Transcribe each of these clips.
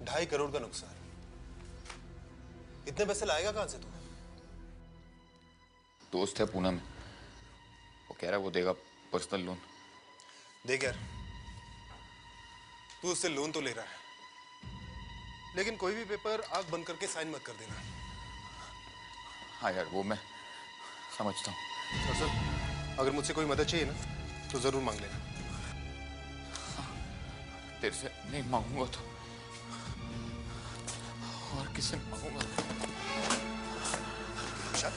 2.5 करोड़ का नुकसान। इतने पैसे लाएगा कहां से तू? दोस्त है पूना में, वो कह रहा है वो देगा पर्सनल लोन। देख यार, तू उससे लोन तो ले रहा है, लेकिन कोई भी पेपर आंख बंद करके साइन मत कर देना। हाँ यार, वो मैं समझता हूँ। और सर, अगर मुझसे कोई मदद चाहिए ना तो जरूर मांग लेना। तेरे से नहीं मांगूंगा तो और किससे मांगूंगा? विशाल,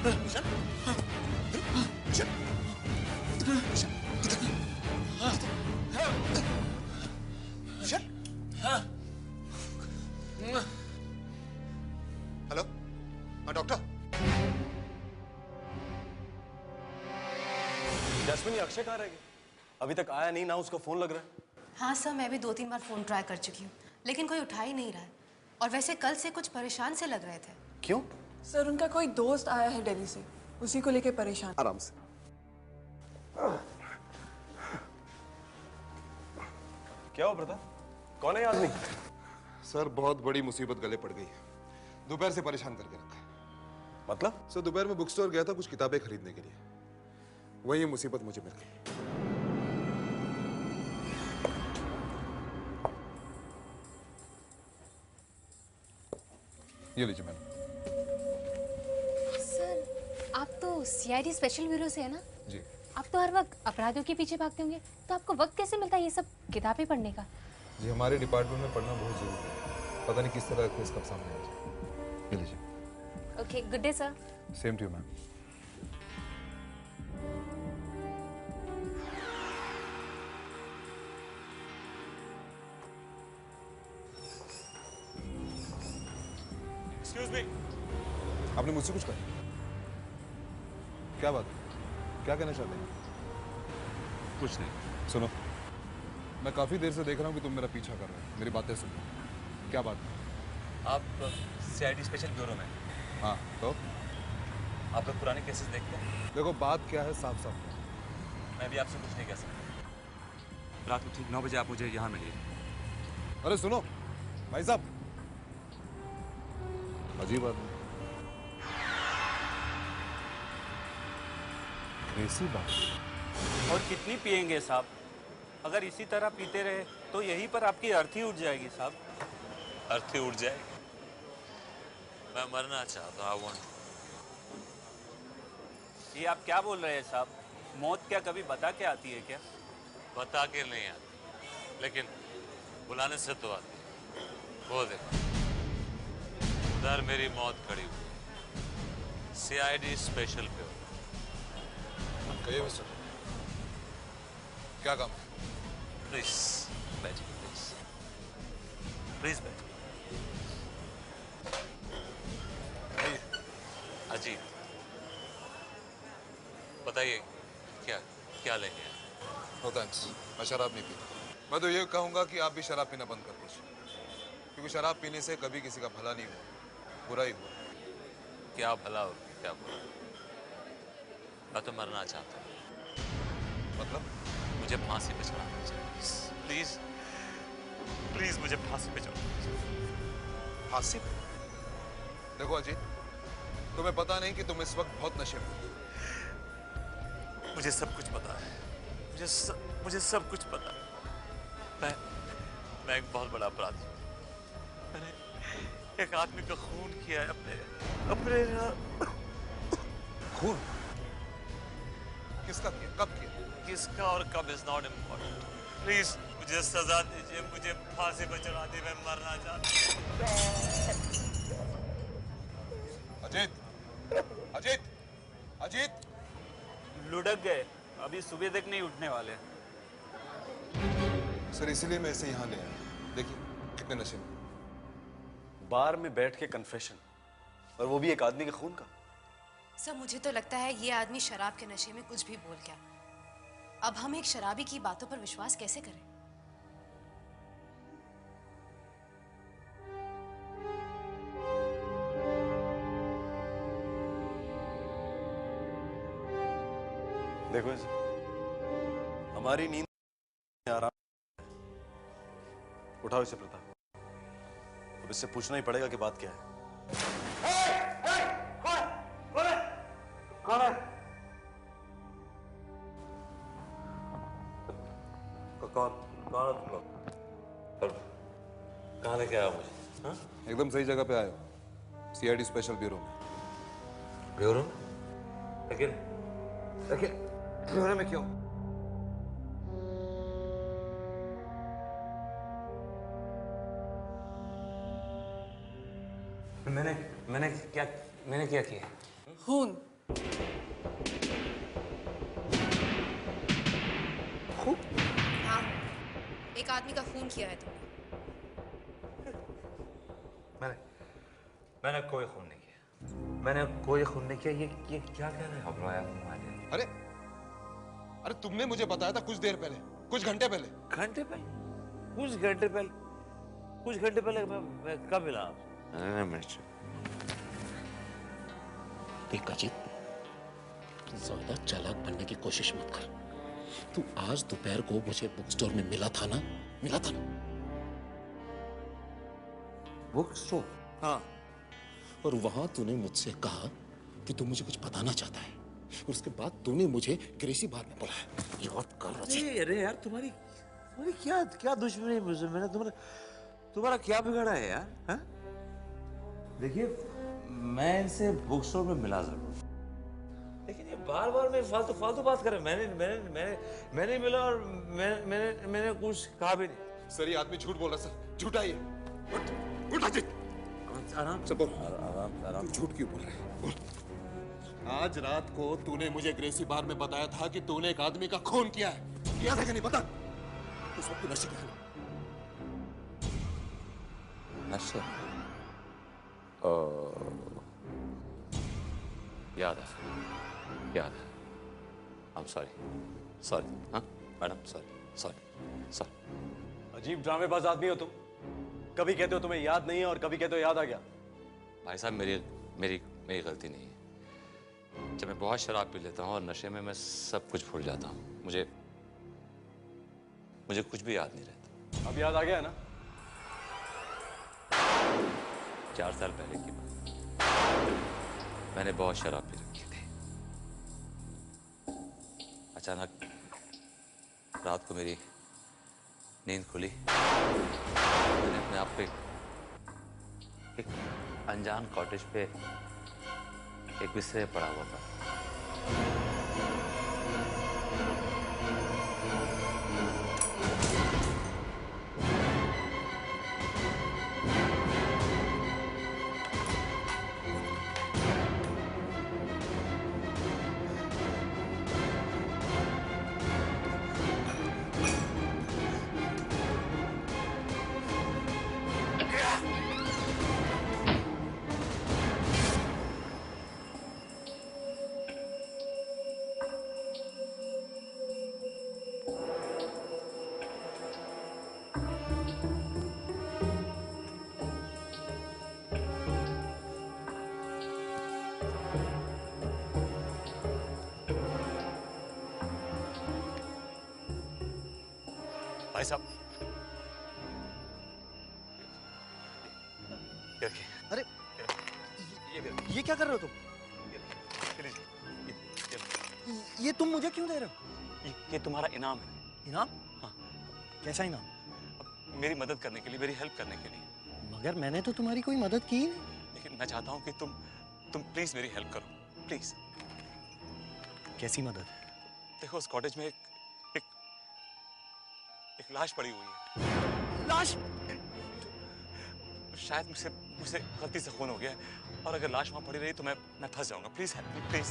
विशाल, विशाल, विशाल, विशाल। हेलो, हाँ डॉक्टर। जैस्मिन, ये अक्षय कहाँ रह गया? अभी तक आया नहीं, ना उसका फोन लग रहा है। हाँ सर, मैं भी 2-3 बार फोन ट्राई कर चुकी हूँ, लेकिन कोई उठा ही नहीं रहा है। और वैसे कल से कुछ परेशान से लग रहे थे। क्यों? सर, उनका कोई दोस्त आया है दिल्ली से, उसी को लेके परेशान। आराम से। क्या हो प्रताप? कौन है ये आदमी? सर, बहुत बड़ी मुसीबत गले पड़ गई है। दोपहर से परेशान करके रखा है। मतलब? सर, दोपहर में बुक स्टोर गया था कुछ किताबें खरीदने के लिए, वही मुसीबत मुझे मिल गई। ये लीजिए मैम। सर, आप तो सीआईडी स्पेशल ब्यूरो से है ना? जी। आप तो हर वक्त अपराधियों के पीछे भागते होंगे, तो आपको वक्त कैसे मिलता है ये सब किताबें पढ़ने का? जी, हमारे डिपार्टमेंट में पढ़ना बहुत जरूरी है। पता नहीं किस तरह केस कब सामने आ जाए। ये लीजिए। Okay, good day sir. Same to you ma'am. Excuse me. आपने मुझसे कुछ कहा? क्या बात है? क्या कहना चाहते हैं? कुछ नहीं। सुनो, मैं काफी देर से देख रहा हूँ कि तुम मेरा पीछा कर रहे हो। मेरी बातें सुनो। क्या बात है? आप सीआईडी स्पेशल ब्यूरो में? हाँ, तो आप लोग पुराने केसेस देखते हैं? देखो, बात क्या है साफ साफ करो। मैं भी आपसे कुछ नहीं कह सकता। रात को ठीक 9 बजे आप मुझे यहाँ मिलिए। अरे सुनो भाई साहब, अजीब आदमी। ऐसी बात। और कितनी पिएंगे साहब? अगर इसी तरह पीते रहे तो यहीं पर आपकी अर्थी उठ जाएगी साहब। अर्थी उठ जाएगी? मैं मरना चाहता हूँ। I want to। ये आप क्या बोल रहे हैं साहब? मौत क्या कभी बता के आती है क्या? बता के नहीं आती, लेकिन बुलाने से तो आती है। वो देखो, उधर मेरी मौत खड़ी हुई। CID special bureau. कहिए मिस्टर, क्या काम है? प्लीज बैठिए, प्लीज प्लीज बैठिए। अजीत, बताइए क्या क्या लेंगे? नो थैंक्स, मैं शराब नहीं पीता। मैं तो ये कहूंगा कि आप भी शराब पीना बंद कर दीजिए, क्योंकि शराब पीने से कभी किसी का भला नहीं हुआ, बुरा ही हुआ। क्या भला हो, क्या बुरा? मैं तो मरना चाहता हूँ। मतलब? मुझे फांसी पे चढ़ाना चाहिए, प्लीज प्लीज मुझे फांसी पे चढ़ाना चाहिए। फांसी पे? देखो अजीत, तुम्हें पता नहीं कि तुम इस वक्त बहुत नशे में हो। मुझे सब कुछ पता है, मुझे सब कुछ पता है। मैं एक बहुत बड़ा अपराधी हूँ। मैंने एक आदमी का खून किया है, अपने खून? किसका किया, कब किया? किसका और कब इज नॉट इम्पोर्टेंट। प्लीज मुझे सजा दीजिए, मुझे फांसी पर चढ़ा दीजिए, मैं मरना चाहता हूँ। अजीत, अजीत, अजीत! लुढ़क गए, अभी सुबह तक नहीं उठने वाले। सर, इसीलिए मैं इसे यहाँ ले आया। देखिए कितने नशे में। बार में बैठ के कन्फेशन, और वो भी एक आदमी के खून का। सर, मुझे तो लगता है ये आदमी शराब के नशे में कुछ भी बोल गया। अब हम एक शराबी की बातों पर विश्वास कैसे करें? देखो इसे, हमारी नींद आराम, उठाओ इसे प्रताप। अब इससे पूछना ही पड़ेगा कि बात क्या है। कौन है? कौन कौन है तुम लोग? और कहाँ लेके आया मुझे? हाँ? एकदम सही जगह पे आए हो, सीआईडी स्पेशल ब्यूरो में। ब्यूरो? लेकिन ब्यूरो में क्यों? मैंने क्या किया? खून। हाँ, एक आदमी का खून किया है तुमने। मैंने कोई खून नहीं किया। मैंने कोई खून नहीं किया। ये क्या कह रहे हो आप लोग तुम्हारे? अरे तुमने मुझे बताया था कुछ देर पहले, कुछ घंटे पहले। घंटे पहले? कुछ घंटे पहले मैं कब मिला आपसे? देख अजीत, ज्यादा चालाक बनने की कोशिश मत कर। तू आज दोपहर को मुझे बुक स्टोर में मिला था ना? Book store? हाँ। और वहां तूने मुझसे कहा कि तू मुझे कुछ बताना चाहता है, और उसके बाद तूने मुझे ग्रेसी बार में बुलाया। याद कर अजीत। अरे यार, तुम्हारी क्या दुश्मनी है मुझसे? मैंने तुम्हारा क्या बिगाड़ा है यार? हाँ? देखिए, मैं इनसे बुक स्टोर में मिला जरूर, लेकिन ये बार में फालतू बात कर रहे हैं। मैंने मिला और मैंने कुछ कहा भी नहीं। सर, ये आदमी झूठ बोल रहा है सर, झूठा ही है। उठ अजीत, आराम से बोल। तू झूठ क्यों बोल रहा है? बोल। आज रात को तूने मुझे ग्रेसी बार में बताया था कि तूने एक आदमी का खून किया है। किया था कि नहीं? बता। उस वक्त नशे क्या है? नशे? याद है। I'm sorry, हाँ मैडम, sorry। अजीब ड्रामेबाज आदमी हो तुम। कभी कहते हो तुम्हें याद नहीं है और कभी कहते हो याद आ गया। भाई साहब, मेरी गलती नहीं है। जब मैं बहुत शराब पी लेता हूँ और नशे में मैं सब कुछ भूल जाता हूँ। मुझे कुछ भी याद नहीं रहता। अब याद आ गया है ना? 4 साल पहले की बात, मैंने बहुत शराब पी रखी थी। अचानक रात को मेरी नींद खुली। मैंने अपने आप पे एक अनजान कॉटेज पे एक बिस्तर पड़ा हुआ था। भाई साहब, अरे ये क्या कर रहे हो तुम? ये तुम मुझे क्यों दे रहे हो? ये तुम्हारा इनाम है। इनाम? हाँ। कैसा इनाम? मेरी मदद करने के लिए, मेरी हेल्प करने के लिए। मगर मैंने तो तुम्हारी कोई मदद की ही नहीं। लेकिन मैं चाहता हूँ कि तुम प्लीज मेरी हेल्प करो, प्लीज। कैसी मदद? देखो, उस कॉटेज में एक लाश पड़ी हुई है। लाश? शायद मुझसे गलती से खून हो गया है, और अगर लाश वहां पड़ी रही तो मैं फंस जाऊंगा। Please help me, please.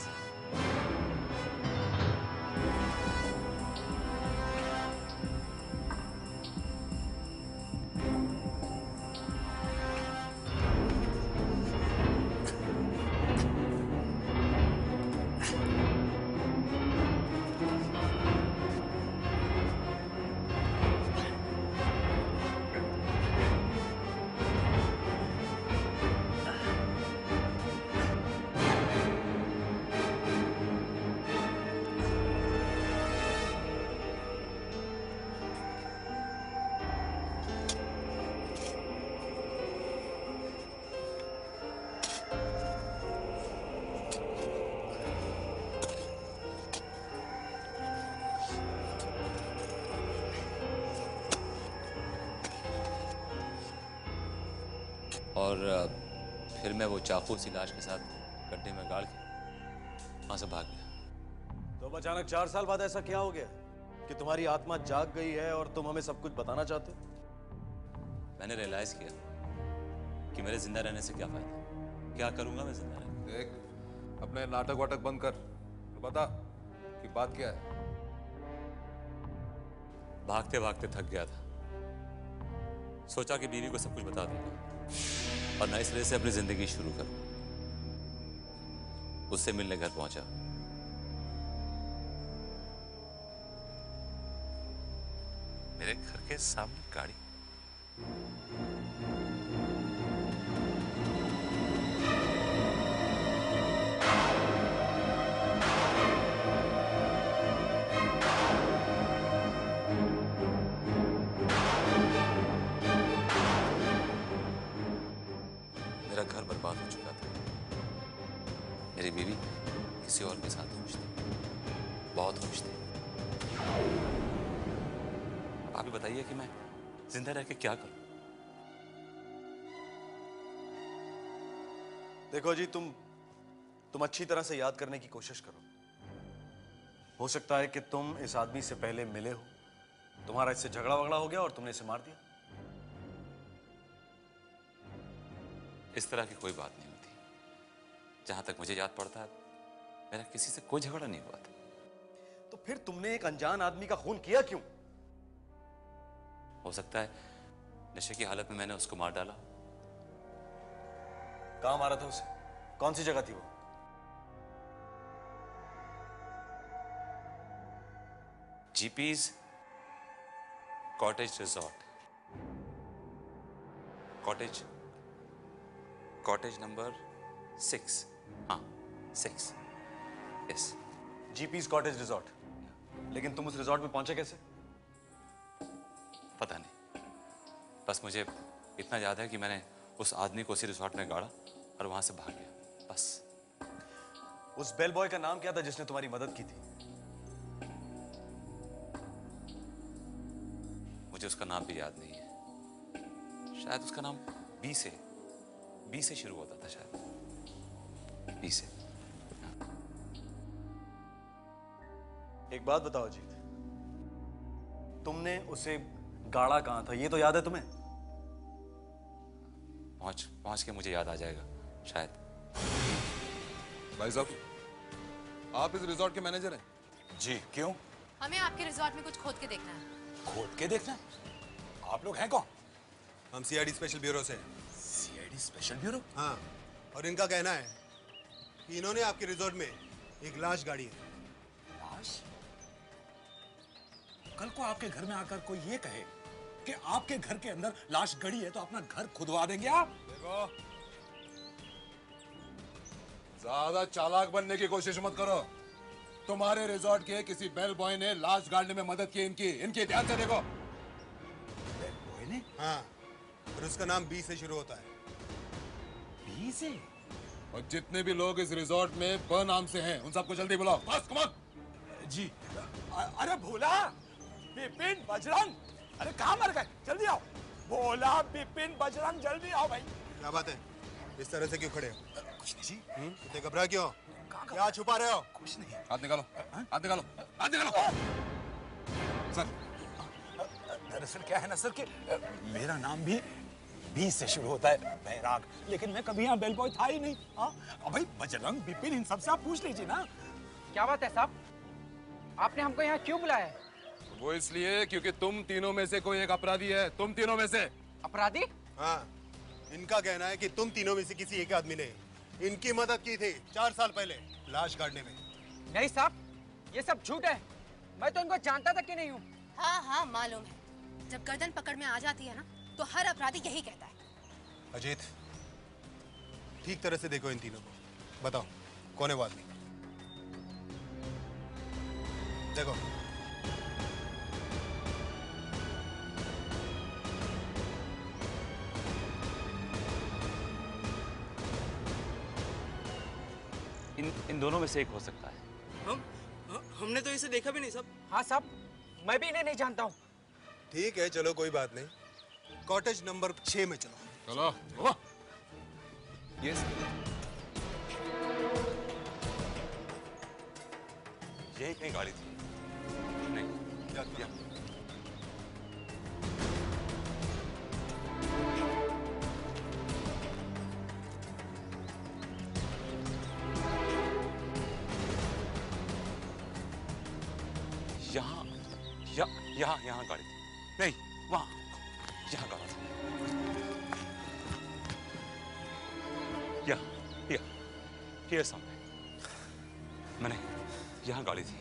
और फिर मैं वो चाकू सी लाश के साथ गड्ढे में गाड़ के वहां से भाग गया। तो अब अचानक 4 साल बाद ऐसा क्या हो गया कि तुम्हारी आत्मा जाग गई है और तुम हमें सब कुछ बताना चाहते हो? मैंने रियलाइज किया कि मेरे जिंदा रहने से क्या फायदा, क्या करूंगा मैं जिंदा रहकर। देख, अपने नाटक वाटक बंद कर, तो बता कि बात क्या है। भागते भागते थक गया था, सोचा कि बीवी को सब कुछ बता दूंगा और नए सिरे से अपनी जिंदगी शुरू करूं। उससे मिलने घर पहुंचा। मेरे घर के सामने गाड़ी। मेरा घर बर्बाद हो चुका था। मेरी बीवी किसी और के साथ खुश थी, बहुत खुश थी। आप ही बताइए कि मैं जिंदा रह के क्या करूं? देखो जी, तुम अच्छी तरह से याद करने की कोशिश करो। हो सकता है कि तुम इस आदमी से पहले मिले हो, तुम्हारा इससे झगड़ा वगड़ा हो गया और तुमने इसे मार दिया। इस तरह की कोई बात नहीं होती। जहां तक मुझे याद पड़ता है, मेरा किसी से कोई झगड़ा नहीं हुआ था। तो फिर तुमने एक अनजान आदमी का खून किया क्यों? हो सकता है नशे की हालत में मैंने उसको मार डाला। कहां मारा था उसे? कौन सी जगह थी वो? GP's cottage resort. Cottage number 6। हाँ, 6। यस। GP's cottage resort. लेकिन तुम उस रिजॉर्ट में पहुंचे कैसे? पता नहीं, बस मुझे इतना याद है कि मैंने उस आदमी को उसी रिजॉर्ट में गाड़ा और वहां से भाग गया, बस। उस बेल बॉय का नाम क्या था जिसने तुम्हारी मदद की थी? मुझे उसका नाम भी याद नहीं है। शायद उसका नाम बी से शुरू होता था, शायद बी से। एक बात बताओ जीत, तुमने उसे गाड़ा कहां था, ये तो याद है तुम्हें? पहुंच के मुझे याद आ जाएगा शायद। भाई साहब, आप इस रिजॉर्ट के मैनेजर हैं? जी, क्यों? हमें आपके रिजॉर्ट में कुछ खोद के देखना है। खोद के देखना? आप लोग हैं कौन? हम सीआईडी स्पेशल ब्यूरो से। CID special bureau? हाँ, और इनका कहना है कि इन्होंने आपके रिजॉर्ट में एक लाश गाड़ी है। लाश? कल को आपके घर में आकर कोई ये कहे कि आपके घर के अंदर लाश गड़ी है तो अपना घर खुदवा देंगे आप? देखो, ज्यादा चालाक बनने की कोशिश मत करो। तुम्हारे रिजॉर्ट के किसी बेल बॉय ने लाश गाड़ने में मदद की इनकी ध्यान से देखो। बेल बॉय ने? हाँ, और उसका नाम बी से शुरू होता है। बी से? और जितने भी लोग इस रिजॉर्ट में ब नाम से हैं, उन सबको जल्दी बुलाओ। बस, कम ऑन। जी। अरे भोला, बिपिन, बजरंग, अरे कहाँ मर गए? जल्दी आओ। भोला, बिपिन, बजरंग, जल्दी आओ भाई। क्या बात है, इस तरह से क्यों खड़े हो? कुछ नहीं जी। इतने घबरा क्यों? क्या छुपा रहे हो? कुछ नहीं। हाथ निकालो, हाथ निकालो, हाथ निकालो। सर, दरअसल क्या है ना सर कि मेरा नाम भी बी से शुरू होता है, बैराग, लेकिन मैं कभी यहाँ बेल बॉय था ही नहीं। हाँ, अब भाई बजरंग, बिपिन, इन सबसे आप पूछ लीजिए ना। क्या बात है साहब, आपने हमको यहाँ क्यों बुलाया है? वो इसलिए क्योंकि तुम तीनों में से कोई एक अपराधी है। तुम तीनों में से। अपराधी? हाँ, इनका कहना है कि तुम तीनों में से किसी एक आदमी ने इनकी मदद की थी 4 साल पहले लाश काटने में। नहीं साहब, ये सब झूठ है। मैं तो इनको जानता तक कि नहीं हूँ। हाँ हाँ मालूम है, जब गर्दन पकड़ में आ जाती है ना तो हर अपराधी यही कहता है। अजीत, ठीक तरह से देखो इन तीनों को, बताओ कौन है वो आदमी? देखो, इन दोनों में से एक हो सकता है। हमने तो इसे देखा भी नहीं साहब। हाँ साहब, मैं भी इन्हें नहीं जानता हूँ। ठीक है, चलो कोई बात नहीं। कॉटेज नंबर 6 में चलो। चलो। यस यही कहीं गाड़ी थी। नहीं, या यहाँ गाड़ी थी। नहीं, वहां यहाँ गाड़ी थी। ये सामने मैंने यहाँ गाड़ी थी।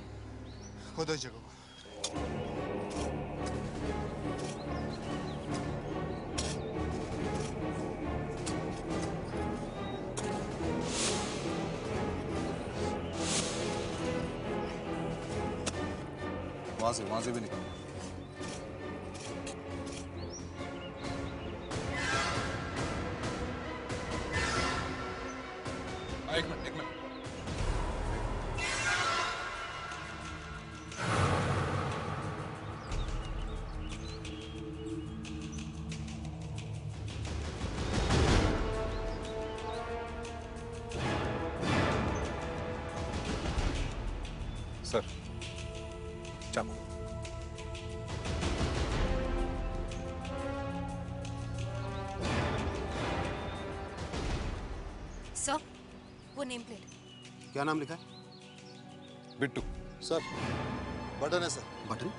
खोदो इस जगह को। वहां से भी निकल। एक मिनट। सर, चाकू। सर, वो नेम प्लेट। क्या नाम लिखा है? बिट्टू। सर, बटन है सर। बटन?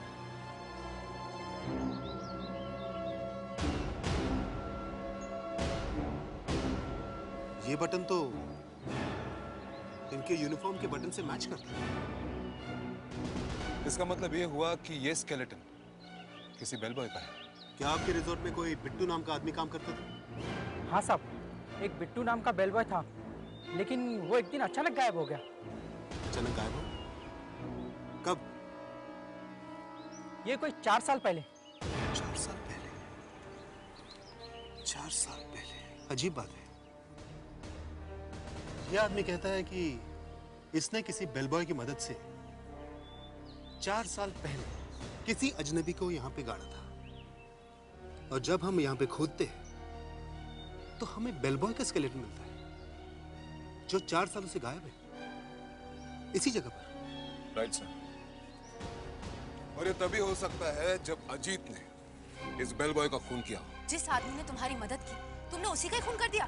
ये बटन तो इनके यूनिफॉर्म के बटन से मैच करता है। इसका मतलब ये हुआ कि ये स्केलेटन किसी बेलबॉय का है। क्या आपके रिजॉर्ट में कोई बिट्टू नाम का आदमी काम करता था? हाँ साहब, एक बिट्टू नाम का बेलबॉय था, लेकिन वो एक दिन अचानक गायब हो गया। अचानक गायब हो? कब? ये कोई 4 साल पहले। 4 साल पहले? 4 साल पहले? अजीब बात है। यह आदमी कहता है कि इसने किसी बेलबॉय की मदद से 4 साल पहले किसी अजनबी को यहाँ पे गाड़ा था। और जब हम यहाँ पे खोदते हैं तो हमें बेलबॉय का स्केलेटन मिलता है जो 4 सालों से गायब है इसी जगह पर। Right sir. और ये तभी हो सकता है जब अजीत ने इस बेलबॉय का खून किया। जिस आदमी ने तुम्हारी मदद की, तुमने उसी का ही खून कर दिया?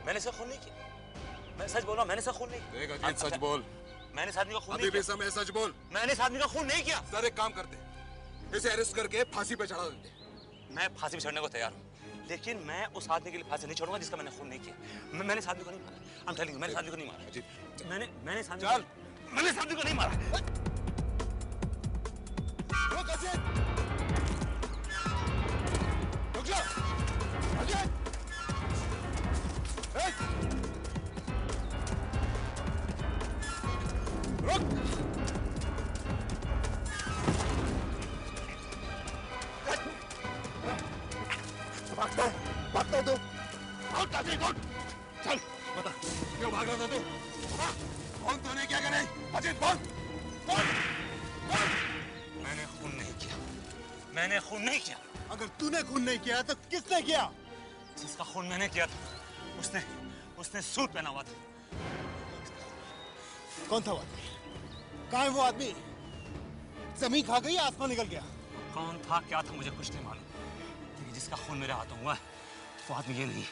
मैंने इसे खून नहीं किया। मैं सच बोल रहा हूँ, मैंने इसे खून नहीं किया। देख अजीत, सच बोल। मैंने इस आदमी का खून अभी नहीं भी किया। समय, सच बोल। मैंने इस आदमी का खून नहीं किया। सर, एक काम करते, इसे अरेस्ट करके फांसी पे चढ़ा देते। मैं फांसी पे चढ़ने को तैयार हूँ, लेकिन मैं उस आदमी के लिए फांसी नहीं छोड़ूंगा जिसका मैंने खून नहीं किया। मैंने इस आदमी को नहीं मारा। I'm telling you, मैंने इस आदमी को नहीं मारा। मैंने इस आदमी को नहीं मारा। रुक अजीत! रुक जा! अजीत! रुक! भागता है तू। उठ अजीत, उठ। चल, बता, क्यों भाग रहा था तू? कौन तूने क्या करे? अजीत बोल, बोल, बोल। मैंने खून नहीं किया। मैंने खून नहीं किया। अगर तूने खून नहीं किया तो किसने किया? जिसका खून मैंने किया था, उसने सूट पहना हुआ था। कौन था वो आदमी? कहाँ है वो आदमी? जमीन खा गई, आसमान निकल गया। कौन था, क्या था, मुझे कुछ नहीं मालूम, लेकिन जिसका खून मेरे हाथों हुआ है वो आदमी ये नहीं है।